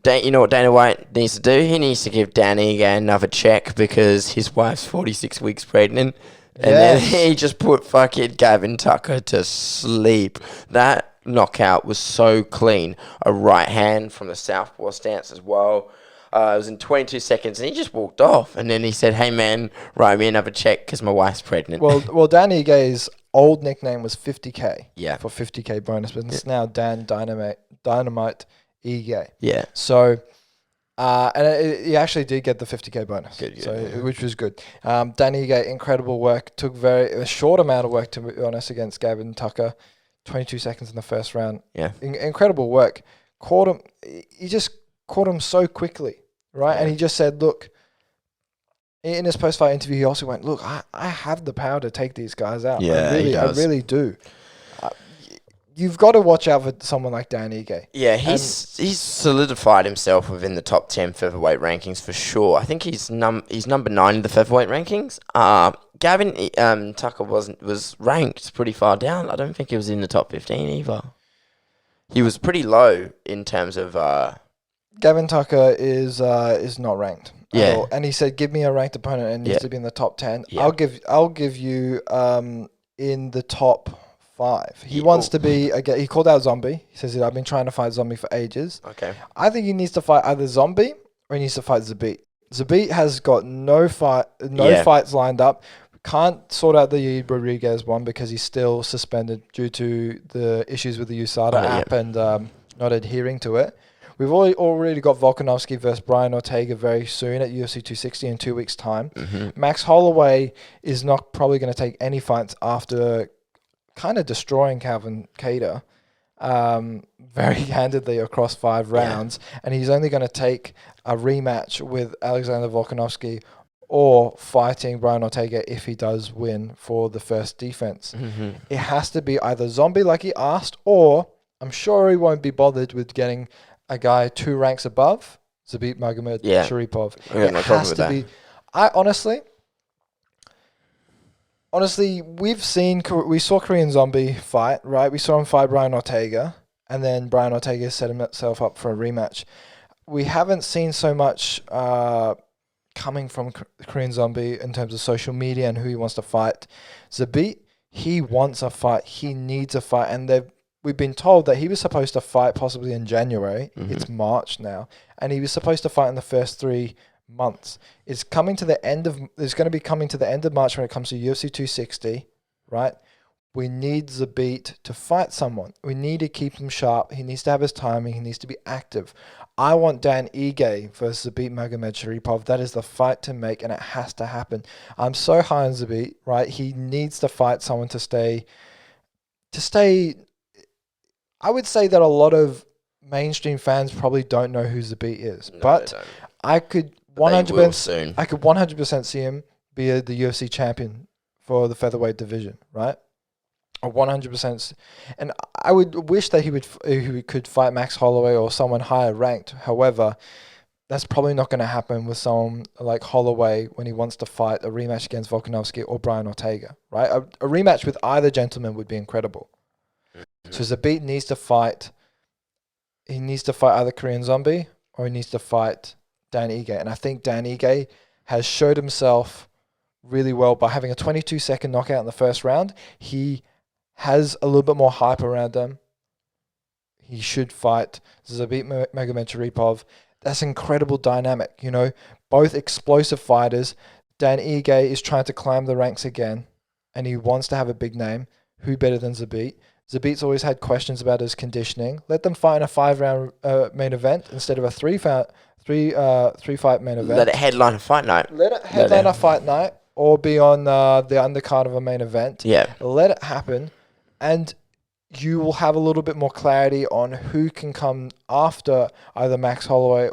You know what Dana White needs to do? He needs to give Dan Ige another check because his wife's 46 weeks pregnant. And then he just put fucking Gavin Tucker to sleep. That knockout was so clean. A right hand from the southpaw stance as well. It was in 22 seconds, and he just walked off. And then he said, "Hey man, write me another check because my wife's pregnant." Well, Dan Ige's old nickname was 50K. Yeah. For 50K bonus, but it's now Dan Dynamite Ige. Yeah. So, and he actually did get the 50K bonus, Good. which was good. Dan Ige, incredible work. Took a short amount of work, to be honest, against Gavin Tucker. 22 seconds in the first round. Yeah. Incredible work. Caught him. He just caught him so quickly, right? Yeah. And he just said, look, in his post-fight interview, he also went, look, I have the power to take these guys out. Yeah, I really do. You've got to watch out for someone like Dan Ige. Yeah, he's solidified himself within the top 10 featherweight rankings for sure. I think he's number 9 in the featherweight rankings. Gavin Tucker was ranked pretty far down. I don't think he was in the top 15 either. He was pretty low in terms of... Gavin Tucker is not ranked. Yeah. And he said, give me a ranked opponent and it needs to be in the top 10. Yeah. I'll give you in the top 5. He wants to be, again, he called out Zombie. He says, I've been trying to fight Zombie for ages. Okay. I think he needs to fight either Zombie or he needs to fight Zabit. Zabit has got no fights lined up. Can't sort out the Rodriguez one because he's still suspended due to the issues with the USADA app and not adhering to it. We've already got Volkanovski versus Brian Ortega very soon at UFC 260 in 2 weeks' time. Mm-hmm. Max Holloway is not probably going to take any fights after kind of destroying Calvin Kattar very handedly across 5 rounds. And he's only going to take a rematch with Alexander Volkanovski or fighting Brian Ortega if he does win for the first defense. Mm-hmm. It has to be either Zombie like he asked, or I'm sure he won't be bothered with getting a guy 2 ranks above, Zabit Magomed Sharipov. It has to be. Honestly, we saw Korean Zombie fight, right? We saw him fight Brian Ortega, and then Brian Ortega set himself up for a rematch. We haven't seen so much coming from Korean Zombie in terms of social media and who he wants to fight. Zabit, he wants a fight. He needs a fight, and we've been told that he was supposed to fight possibly in January. Mm-hmm. It's March now. And he was supposed to fight in the first 3 months. It's going to be coming to the end of March when it comes to UFC 260, right? We need Zabit to fight someone. We need to keep him sharp. He needs to have his timing. He needs to be active. I want Dan Ige versus Zabit Magomed Sharipov. That is the fight to make, and it has to happen. I'm so high on Zabit, right? He needs to fight someone to stay. I would say that a lot of mainstream fans probably don't know who Zabit is, but I could 100% see him be the UFC champion for the featherweight division, right? 100%. And I would wish that he could fight Max Holloway or someone higher ranked. However, that's probably not going to happen with someone like Holloway when he wants to fight a rematch against Volkanovski or Brian Ortega, right? A rematch with either gentleman would be incredible. So Zabit needs to fight. He needs to fight either Korean Zombie or he needs to fight Dan Ige. And I think Dan Ige has showed himself really well by having a 22-second knockout in the first round. He has a little bit more hype around him. He should fight Zabit Magomed Sharipov. That's incredible dynamic, you know. Both explosive fighters. Dan Ige is trying to climb the ranks again, and he wants to have a big name. Who better than Zabit? Zabit's always had questions about his conditioning. Let them fight in a 5-round main event instead of a three-fight main event. Let it headline a fight night. Let it headline a fight night or be on the undercard of a main event. Yeah. Let it happen, and you will have a little bit more clarity on who can come after either Max Holloway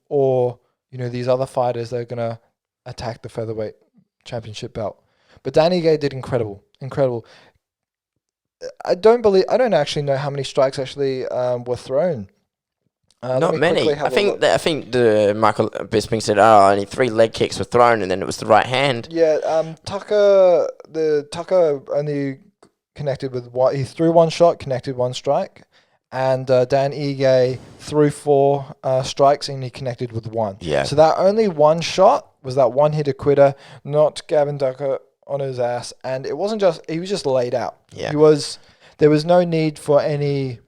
or these other fighters that are going to attack the featherweight championship belt. But Dan Ige did incredible. I don't actually know how many strikes actually were thrown. Not many. I think the Michael Bisping said, only 3 leg kicks were thrown, and then it was the right hand. Yeah, Tucker only connected with one. He threw 1 shot, connected 1 strike, and Dan Ige threw 4 strikes and he connected with 1. Yeah. So that only one shot was that one hitter quitter, not Gavin Tucker on his ass, and it wasn't just he was just laid out. Yeah. There was no need for any,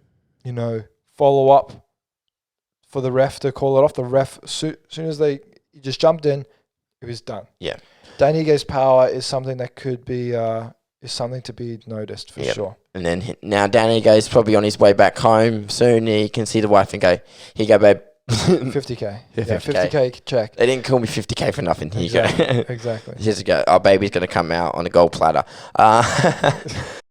follow up for the ref to call it off. The ref, soon as he just jumped in, it was done. Yeah. Dan Ige's power is something that could be is something to be noticed for sure. And then now Danny goes probably on his way back home soon. He can see the wife and go, "Here you go, babe." 50K. Yeah, 50K check. They didn't call me 50K for nothing. Here you go. Exactly. Just go. Our baby's gonna come out on a gold platter.